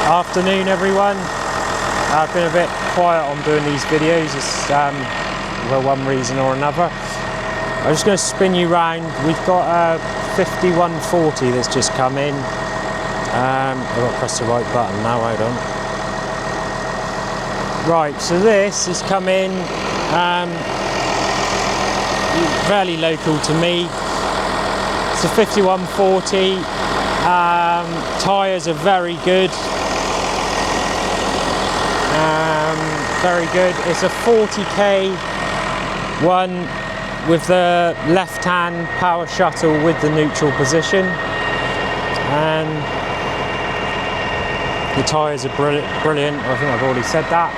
Afternoon everyone. I've been a bit quiet on doing these videos, it's for one reason or another. I'm just going to spin you round. We've got a 5140 that's just come in. I've got to press the right button now, hold on. Right, so this has come in, fairly local to me. It's a 5140. Tyres are very good. Very good. It's a 40k one with the left-hand power shuttle with the neutral position, and the tyres are brilliant. I think I've already said that.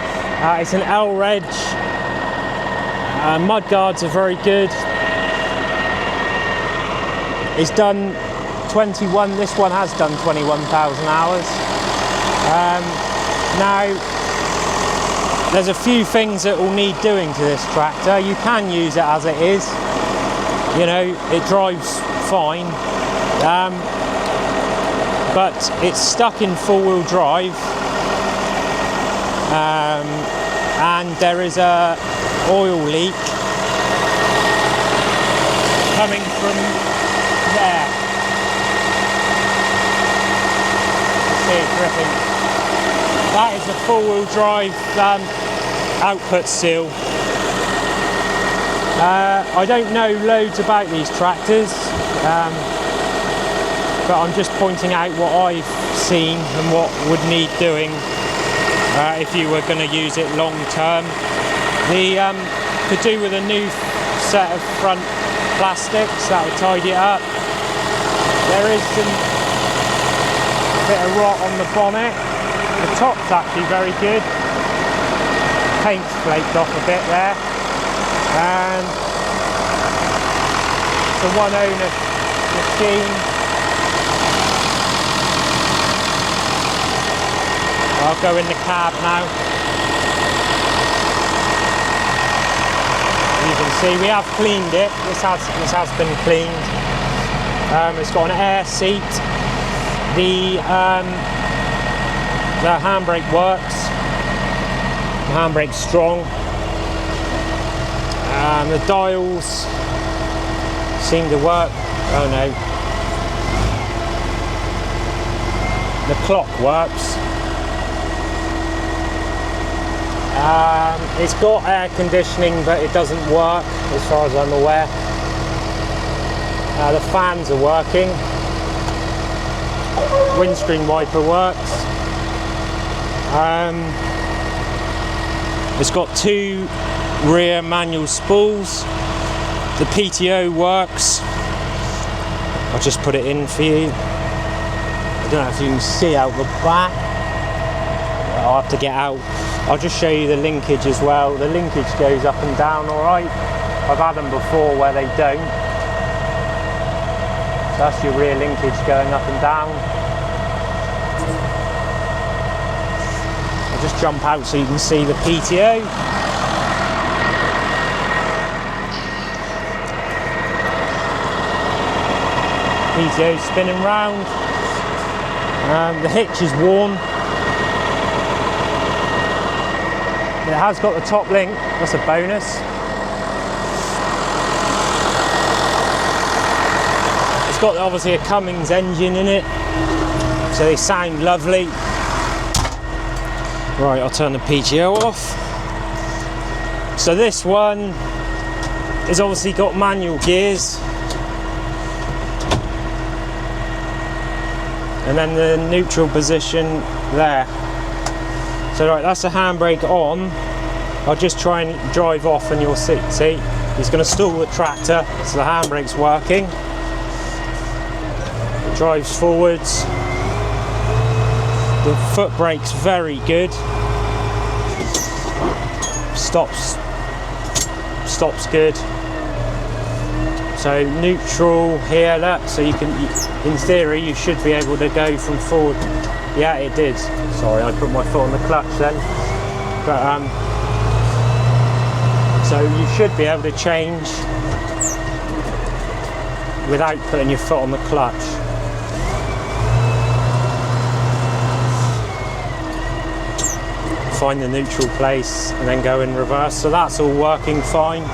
It's an L-Reg. Mud guards are very good. It's done 21. This one has done 21,000 hours. Now, there's a few things that will need doing to this tractor. You can use it as it is. You know, it drives fine. But it's stuck in four-wheel drive. And there is a oil leak coming from there. See it dripping. That is a four-wheel drive output seal. I don't know loads about these tractors, but I'm just pointing out what I've seen and what would need doing if you were going to use it long term. Could do with a new set of front plastics, that would tidy it up. There is a bit of rot on the bonnet. The top's actually very good. Paint's flaked off a bit there. And it's a one-owner machine. I'll go in the cab now. You can see we have cleaned it. This has been cleaned. It's got an air seat. The handbrake works. The handbrake's strong. The dials seem to work. Oh no. The clock works. It's got air conditioning, but it doesn't work as far as I'm aware. The fans are working. Windscreen wiper works. It's got two rear manual spools. The PTO works. I'll just put it in for you. I don't know if you can see out the back. I'll have to get out. I'll just show you the linkage as well. The linkage goes up and down all right. I've had them before where they don't. So that's your rear linkage going up and down. I'll just jump out so you can see the PTO. PTO spinning round. The hitch is worn. It has got the top link, that's a bonus. It's got obviously a Cummins engine in it, so they sound lovely. Right, I'll turn the PTO off. So this one has obviously got manual gears. And then the neutral position there. So right, that's the handbrake on. I'll just try and drive off and you'll see. See, he's going to stall the tractor, so the handbrake's working. It drives forwards. The foot brake's very good. Stops good. So neutral here, look, so you can, in theory, you should be able to go from forward. Yeah, it did. Sorry, I put my foot on the clutch then. But so you should be able to change without putting your foot on the clutch. find the neutral place and then go in reverse. So that's all working fine.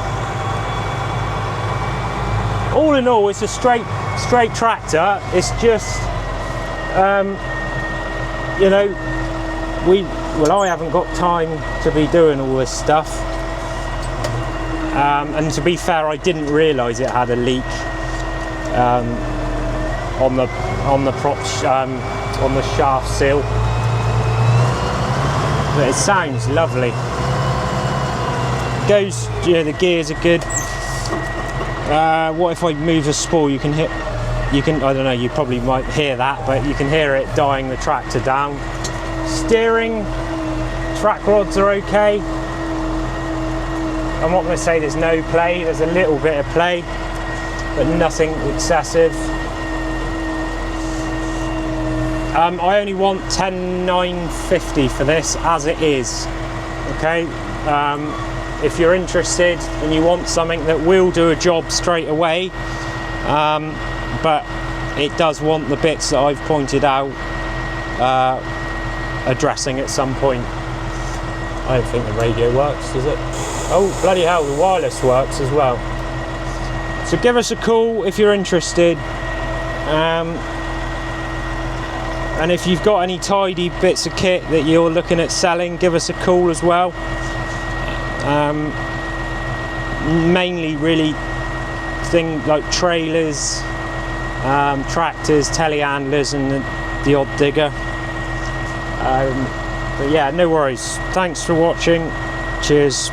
All in all, it's a straight tractor. It's just, you know, I haven't got time to be doing all this stuff. And to be fair, I didn't realise it had a leak on the shaft seal. But it sounds lovely. Goes, yeah, the gears are good. What if I move a spool? I don't know, you probably might hear that, but you can hear it dying the tractor down. Steering, track rods are okay. I'm not going to say there's no play, there's a little bit of play, but nothing excessive. I only want 10,950 for this as it is, okay? If you're interested and you want something that will do a job straight away, but it does want the bits that I've pointed out addressing at some point. I don't think the radio works, does it? Oh, bloody hell, the wireless works as well. So give us a call if you're interested. And if you've got any tidy bits of kit that you're looking at selling, give us a call as well. Mainly really things like trailers, tractors, telehandlers and the odd digger. But yeah, no worries. Thanks for watching. Cheers.